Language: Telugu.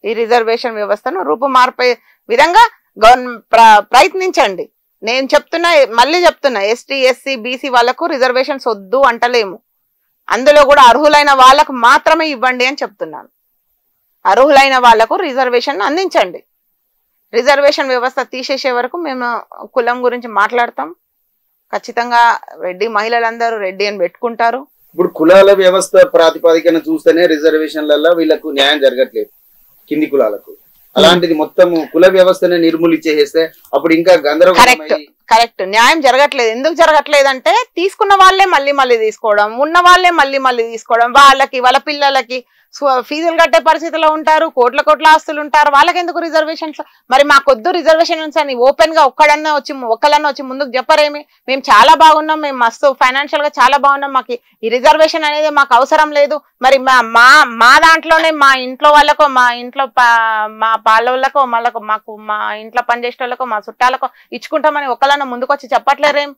ఈ రిజర్వేషన్ వ్యవస్థను రూపుమార్పే విధంగా ప్రయత్నించండి. నేను చెప్తున్నా, మళ్ళీ చెప్తున్నా, ఎస్టీ ఎస్సీ బీసీ వాళ్ళకు రిజర్వేషన్స్ వద్దు అంటలేము. అందులో కూడా అర్హులైన వాళ్ళకు మాత్రమే ఇవ్వండి అని చెప్తున్నాను. అర్హులైన వాళ్లకు రిజర్వేషన్ అందించండి. రిజర్వేషన్ వ్యవస్థ తీసేసే వరకు మేము కులం గురించి మాట్లాడతాం. ఖచ్చితంగా రెడ్డి మహిళలందరూ రెడ్డి అని పెట్టుకుంటారు. ఇప్పుడు కులాల వ్యవస్థ ప్రాతిపదికన చూస్తేనే రిజర్వేషన్లలో వీళ్ళకు న్యాయం జరగట్లేదు కింది కులాలకు. అలాంటిది మొత్తం కుల వ్యవస్థనే నిర్మూలించేస్తే అప్పుడు ఇంకా గందరగోళం. కరెక్ట్, న్యాయం జరగట్లేదు. ఎందుకు జరగట్లేదు అంటే తీసుకున్న వాళ్ళే మళ్ళీ తీసుకోవడం, ఉన్న వాళ్ళే మళ్ళీ తీసుకోవడం, వాళ్ళ పిల్లలకి ఫీజులు కట్టే పరిస్థితిలో ఉంటారు, కోట్ల ఆస్తులు ఉంటారు. వాళ్ళకి ఎందుకు రిజర్వేషన్స్? మరి మాకొద్దు రిజర్వేషన్స్ అని ఓపెన్ గా ఒక్కళ్ళన్నా వచ్చి ముందుకు చెప్పరేమి? మేము చాలా బాగున్నాం, మేము మస్తు ఫైనాన్షియల్ గా చాలా బాగున్నాం, మాకు ఈ రిజర్వేషన్ అనేది మాకు అవసరం లేదు. మరి మా దాంట్లోనే మా ఇంట్లో వాళ్ళకో, మా ఇంట్లో మా పాలోళ్ళకో, మాకు మా ఇంట్లో పనిచేసే వాళ్ళకో, మా చుట్టాలకో ఇచ్చుకుంటామని ఒకళ్ళన్నా ముందుకు వచ్చి చెప్పట్లేరేం?